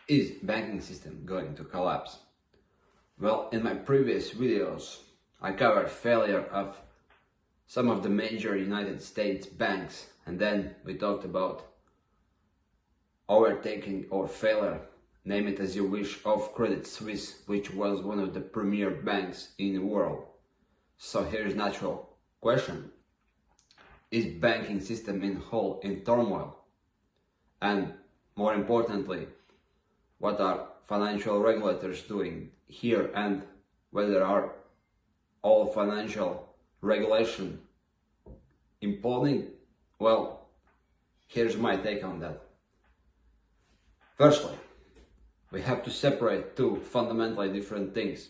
Is banking system going to collapse? Well, in my previous videos, I covered failure of some of the major United States banks, and then we talked about overtaking or failure, name it as you wish, of Credit Suisse, which was one of the premier banks in the world. So here's a natural question. Is banking system in whole in turmoil? And more importantly, what are financial regulators doing here, and whether are all financial regulation imploding? Well, here's my take on that. Firstly, we have to separate two fundamentally different things: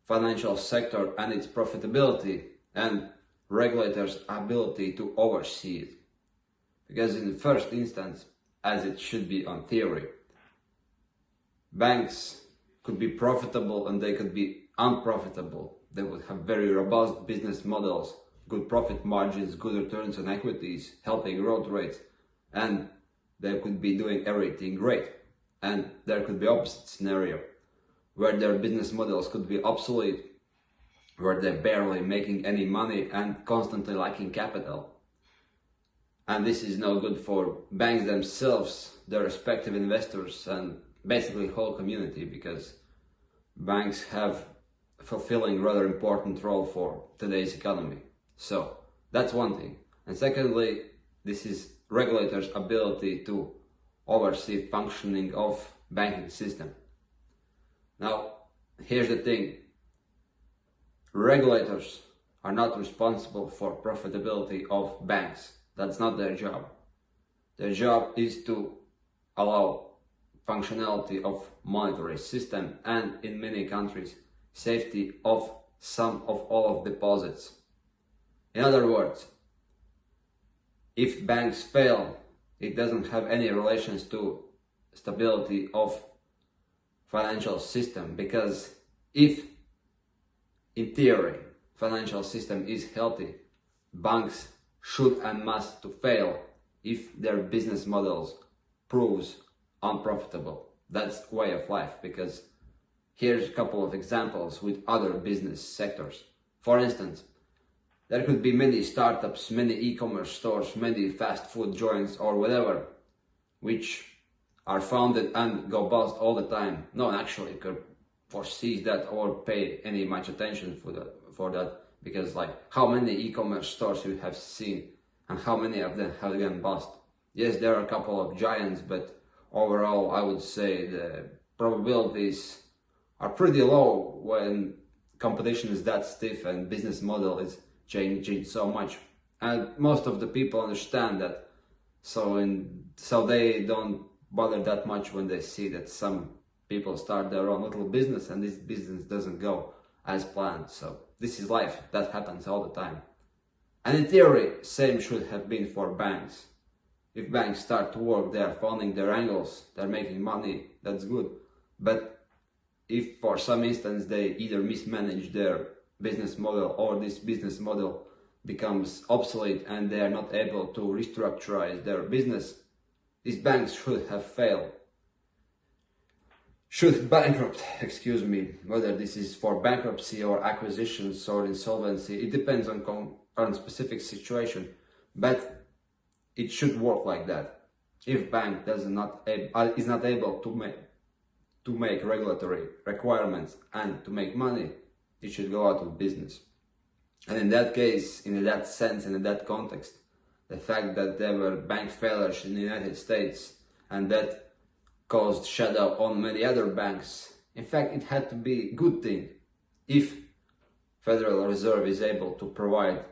financial sector and its profitability, and regulators' ability to oversee it. Because in the first instance, as it should be on theory, banks could be profitable and they could be unprofitable. They would have very robust business models, good profit margins, good returns on equities, healthy growth rates, and they could be doing everything great. And there could be opposite scenario, where their business models could be obsolete, where they're barely making any money and constantly lacking capital. And this is no good for banks themselves, their respective investors, and basically whole community, because banks have fulfilling rather important role for today's economy. So that's one thing. And secondly, this is regulators' ability to oversee functioning of banking system. Now, here's the thing. Regulators are not responsible for profitability of banks. That's not their job. Their job is to allow functionality of monetary system, and in many countries, safety of some of all of deposits. In other words, if banks fail, it doesn't have any relations to stability of financial system, because if in theory financial system is healthy, banks should and must to fail if their business models proves unprofitable. That's way of life, because here's a couple of examples with other business sectors. For instance, there could be many startups, many e-commerce stores, many fast food joints or whatever, which are founded and go bust all the time. No one actually could foresee that or pay any much attention for that, because like how many e-commerce stores you have seen and how many of them have gone bust? Yes, there are a couple of giants, but overall I would say the probabilities are pretty low when competition is that stiff and business model is changing so much. And most of the people understand that, so they don't bother that much when they see that some people start their own little business and this business doesn't go as planned. So this is life, that happens all the time. And in theory, same should have been for banks. If banks start to work, they are finding their angles, they're making money, that's good. But if for some instance they either mismanage their business model, or this business model becomes obsolete and they are not able to restructure their business, these banks should have failed. Should bankrupt, whether this is for bankruptcy or acquisitions or insolvency, it depends on specific situation, but it should work like that. If bank is not able to make regulatory requirements and to make money, it should go out of business. And in that case, in that sense, and in that context, the fact that there were bank failures in the United States and that caused shadow on many other banks, in fact, it had to be a good thing. If Federal Reserve is able to provide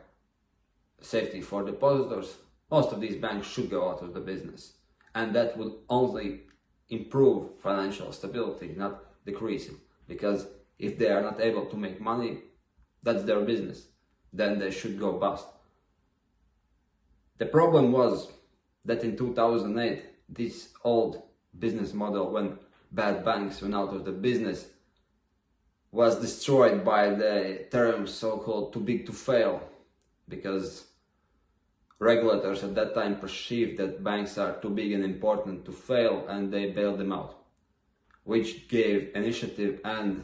safety for depositors, most of these banks should go out of the business. And that would only improve financial stability, not decrease it. Because if they are not able to make money, that's their business. Then they should go bust. The problem was that in 2008, this old business model, when bad banks went out of the business, was destroyed by the term so-called too big to fail, because Regulators at that time perceived that banks are too big and important to fail, and they bailed them out, which gave initiative and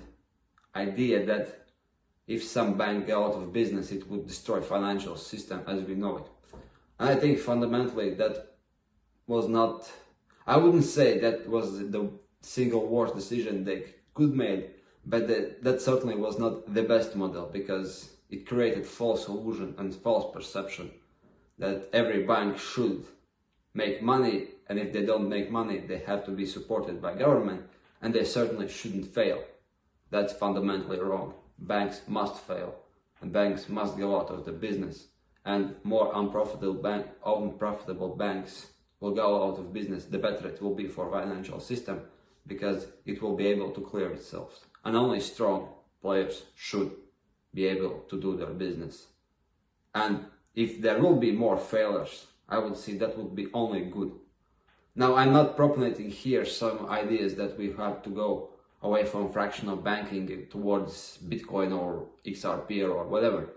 idea that if some bank go out of business, it would destroy financial system as we know it. And I think fundamentally that was not, I wouldn't say that was the single worst decision they could make, but that certainly was not the best model, because it created false illusion and false perception that every bank should make money, and if they don't make money, they have to be supported by government, and they certainly shouldn't fail. That's fundamentally wrong. Banks must fail, and banks must go out of the business, and more unprofitable banks will go out of business, the better it will be for financial system, because it will be able to clear itself. And only strong players should be able to do their business. And if there will be more failures, I would say that would be only good. Now, I'm not propagating here some ideas that we have to go away from fractional banking towards Bitcoin or XRP or whatever.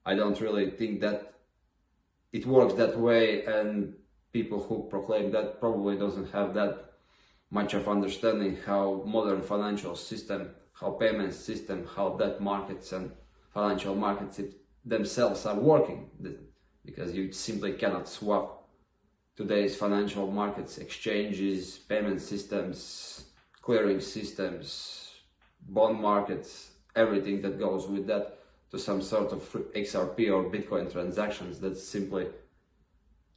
I don't really think that it works that way, and people who proclaim that probably doesn't have that much of understanding how modern financial system, how payment system, how debt markets and financial markets themselves are working, because you simply cannot swap today's financial markets, exchanges, payment systems, clearing systems, bond markets, everything that goes with that, to some sort of XRP or Bitcoin transactions. That's simply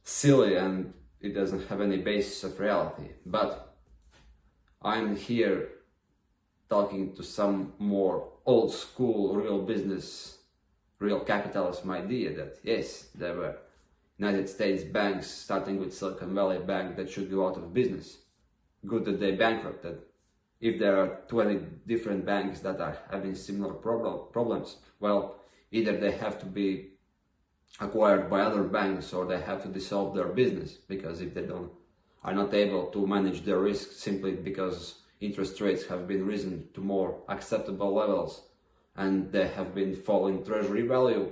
silly, and it doesn't have any basis of reality. But I'm here talking to some more old school real business, real capitalism idea that yes, there were United States banks, starting with Silicon Valley Bank, that should go out of business. Good that they bankrupted. If there are 20 different banks that are having similar problems, well, either they have to be acquired by other banks, or they have to dissolve their business, because if they are not able to manage their risk simply because interest rates have been risen to more acceptable levels and they have been falling treasury value,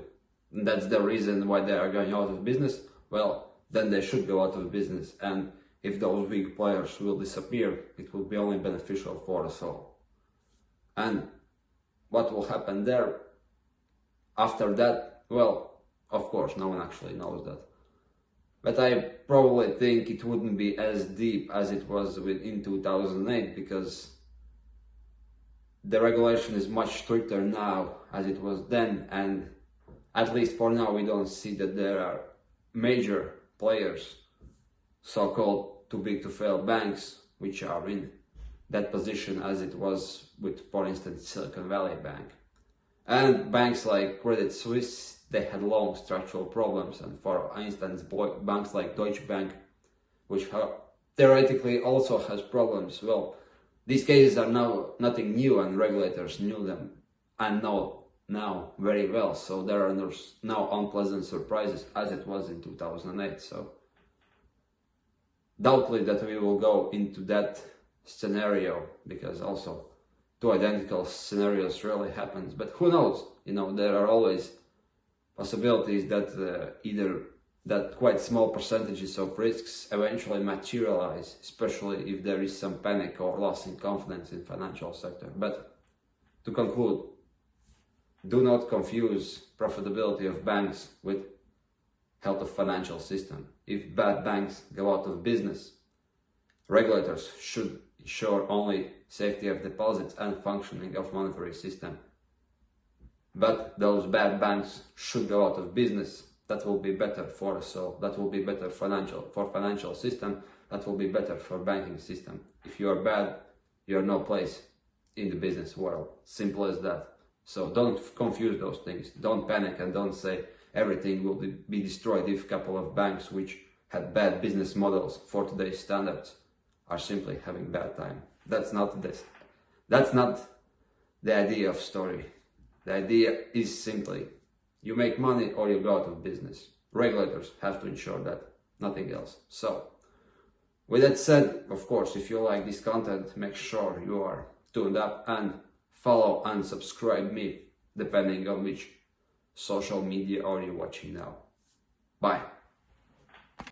and that's the reason why they are going out of business, well, then they should go out of business. And if those big players will disappear, it will be only beneficial for us all. And what will happen there after that, well, of course, no one actually knows that. But I probably think it wouldn't be as deep as it was in 2008, because the regulation is much stricter now as it was then, and at least for now we don't see that there are major players, so-called too big to fail banks, which are in that position as it was with, for instance, Silicon Valley Bank. And banks like Credit Suisse, they had long structural problems, and for instance, banks like Deutsche Bank, which theoretically also has problems. Well, these cases are now nothing new, and regulators knew them and know now very well. So there are now unpleasant surprises as it was in 2008. So doubtly that we will go into that scenario, because also two identical scenarios really happens. But who knows? You know, there are always possibilities that either that quite small percentages of risks eventually materialize, especially if there is some panic or loss in confidence in financial sector. But to conclude, do not confuse profitability of banks with health of financial system. If bad banks go out of business, regulators should ensure only safety of deposits and functioning of monetary system. But those bad banks should go out of business. That will be better for us all. That will be better for financial system. That will be better for banking system. If you are bad, you are no place in the business world. Simple as that. So don't confuse those things. Don't panic and don't say everything will be destroyed if a couple of banks which had bad business models for today's standards are simply having bad time. That's not this. That's not the idea of story. The idea is simply you make money or you go out of business. Regulators have to ensure that, nothing else. So, with that said, of course, if you like this content, make sure you are tuned up and follow and subscribe me, depending on which social media are you watching now. Bye.